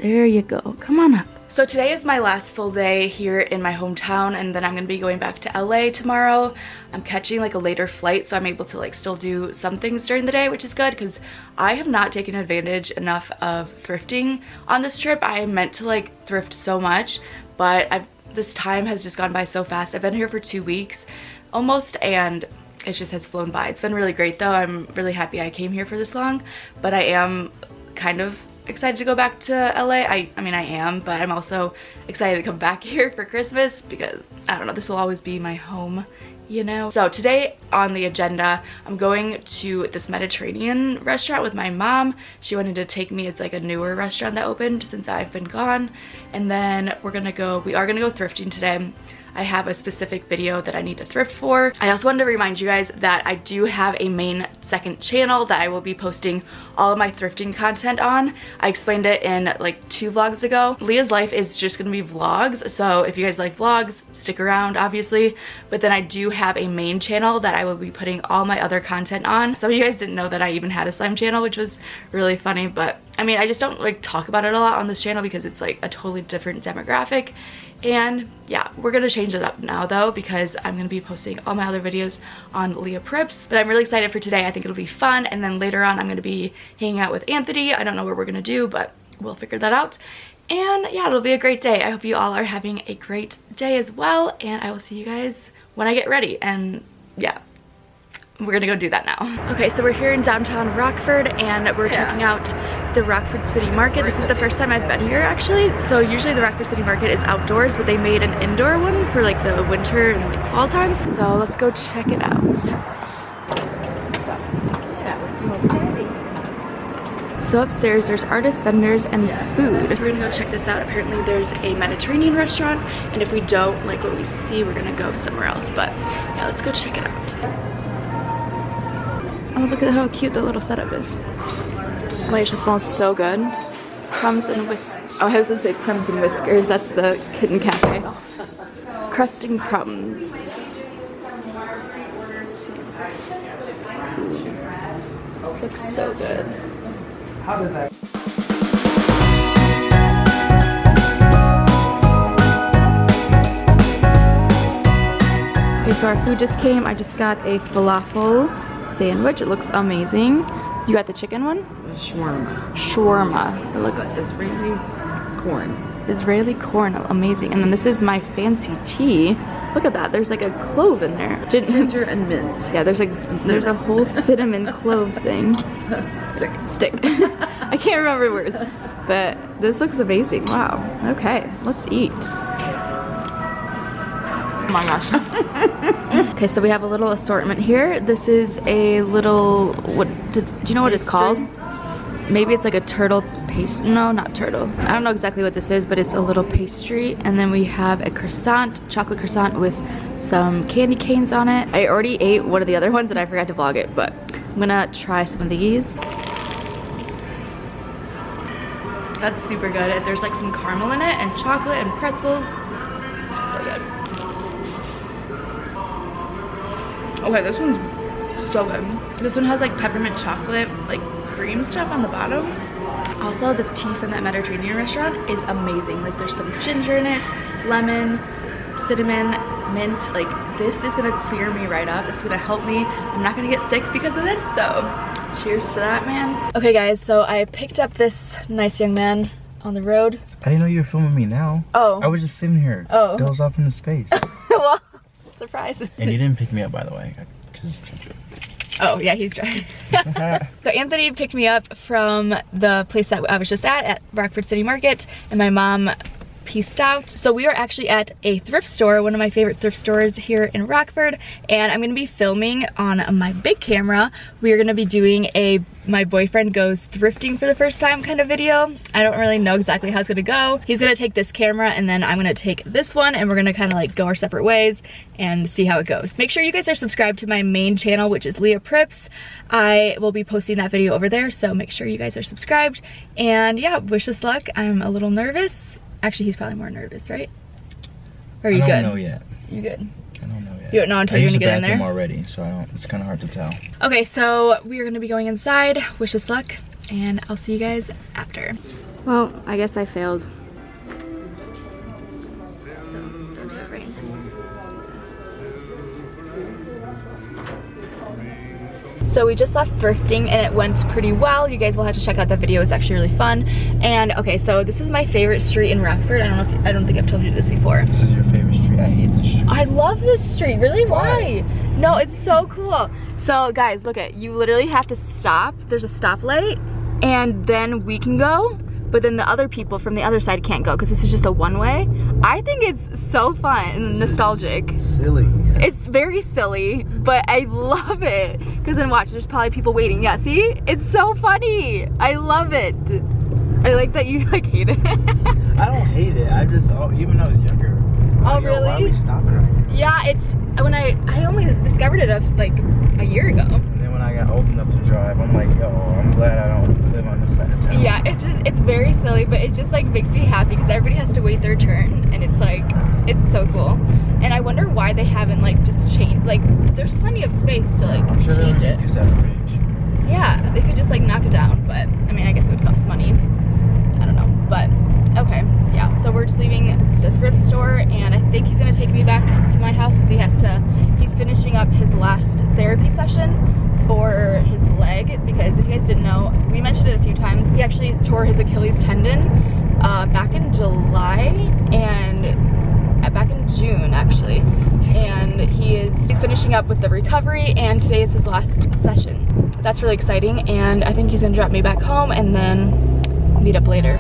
There you go. Come on up. So today is my last full day here in my hometown, and then I'm gonna be going back to LA tomorrow. I'm catching like a later flight, so I'm able to like still do some things during the day, which is good because I have not taken advantage enough of thrifting on this trip. I meant to like thrift so much, but this time has just gone by so fast. I've been here for 2 weeks almost, and it just has flown by. It's been really great though. I'm really happy I came here for this long, but I am kind of excited to go back to LA. I mean, I am, but I'm also excited to come back here for Christmas because, I don't know, this will always be my home, you know? So today on the agenda, I'm going to this Mediterranean restaurant with my mom. She wanted to take me. It's like a newer restaurant that opened since I've been gone. And then we are gonna go thrifting today. I have a specific video that I need to thrift for. I also wanted to remind you guys that I do have a main second channel that I will be posting all of my thrifting content on. I explained it in like 2 vlogs ago. Leah's life is just gonna be vlogs, so if you guys like vlogs, stick around obviously. But then I do have a main channel that I will be putting all my other content on. Some of you guys didn't know that I even had a slime channel, which was really funny, but I mean, I just don't like talk about it a lot on this channel because it's like a totally different demographic. And yeah, we're gonna change it up now though, because I'm gonna be posting all my other videos on Leah Prips. But I'm really excited for today. I think it'll be fun. And then later on, I'm gonna be hanging out with Anthony. I don't know what we're gonna do, but we'll figure that out. And yeah, it'll be a great day. I hope you all are having a great day as well. And I will see you guys when I get ready. And yeah, we're gonna go do that now. Okay, so we're here in downtown Rockford and we're checking out the Rockford City Market. This is the first time I've been here actually. So usually the Rockford City Market is outdoors, but they made an indoor one for like the winter and like fall time. So let's go check it out. So upstairs there's artists, vendors, and food. We're gonna go check this out. Apparently there's a Mediterranean restaurant, and if we don't like what we see, we're gonna go somewhere else. But yeah, let's go check it out. Oh, look at how cute the little setup is. Oh my gosh, it smells so good. Crumbs and I was gonna say crumbs and whiskers. That's the Kitten Cafe. Crust and crumbs. This looks so good. How did that? Okay, so our food just came. I just got a falafel sandwich. It looks amazing. You got the chicken one? Shawarma. Shawarma. It looks Israeli corn. Israeli corn. Amazing. And then this is my fancy tea. Look at that. There's like a clove in there. Ginger and mint. Yeah, there's a whole cinnamon clove thing. Stick. I can't remember words. But this looks amazing. Wow. Okay, let's eat. Oh my gosh. Okay, so we have a little assortment here. This is a little, do you know what it's called? Maybe it's like a turtle paste. No, not turtle. I don't know exactly what this is, but it's a little pastry. And then we have a croissant, chocolate croissant with some candy canes on it. I already ate one of the other ones and I forgot to vlog it, but I'm gonna try some of these. That's super good. There's like some caramel in it and chocolate and pretzels. So good. Okay, this one's so good. This one has like peppermint chocolate, like cream stuff on the bottom. Also, this tea from that Mediterranean restaurant is amazing. Like there's some ginger in it, lemon, cinnamon, mint. Like this is gonna clear me right up. It's gonna help me. I'm not gonna get sick because of this, so cheers to that, man. Okay guys, so I picked up this nice young man on the road. I didn't know you were filming me now. Oh. I was just sitting here. Oh. Dozed off into space. Well, surprise. And you didn't pick me up, by the way. Oh yeah, he's driving. So Anthony picked me up from the place that I was just at Rockford City Market, and my mom pieced out. So we are actually at a thrift store, one of my favorite thrift stores here in Rockford, and I'm gonna be filming on my big camera. We are gonna be doing a my boyfriend goes thrifting for the first time kind of video. I don't really know exactly how it's gonna go. He's gonna take this camera and then I'm gonna take this one, and we're gonna kind of like go our separate ways and see how it goes. Make sure you guys are subscribed to my main channel, which is Leah Prips. I will be posting that video over there, so make sure you guys are subscribed. And yeah, wish us luck. I'm a little nervous. Actually, he's probably more nervous, right? Or are you good? I don't know yet. You're good. I don't know yet. You don't know until you're gonna get in there? Already, so it's kind of hard to tell. Okay, so we are gonna be going inside. Wish us luck, and I'll see you guys after. Well, I guess I failed. So, don't do it right. So we just left thrifting and it went pretty well. You guys will have to check out that video. It's actually really fun. And okay, so this is my favorite street in Rockford. I don't think I've told you this before. This is your favorite street. I hate this street. I love this street. Really? Why? No, it's so cool. So guys, look at, you literally have to stop. There's a stoplight and then we can go, but then the other people from the other side can't go because this is just a one-way. I think it's so fun and nostalgic. Silly. It's very silly, but I love it. Because then watch, there's probably people waiting. Yeah, see? It's so funny. I love it. I like that you like hate it. I don't hate it. I just, even when I was younger. Oh, yo, really? Why are we stopping right here? Yeah, it's, when I only discovered it like a year ago. And then when I got old enough to drive, I'm like, yo, I'm glad I don't live on this side of town. Yeah, it's very silly, but it just like makes me happy because everybody has to wait their turn and it's like, it's so cool. And I wonder why they haven't like just changed, like there's plenty of space to like I'm sure change they it. use that bridge. Yeah, they could just like knock it down, but I mean, I guess it would cost money. I don't know, but okay, yeah. So we're just leaving the thrift store and I think he's gonna take me back to my house because he's finishing up his last therapy session for his leg because if you guys didn't know, we mentioned it a few times, he actually tore his Achilles tendon back in July and back in June actually, and he's finishing up with the recovery and today is his last session. That's really exciting and I think he's gonna drop me back home and then meet up later.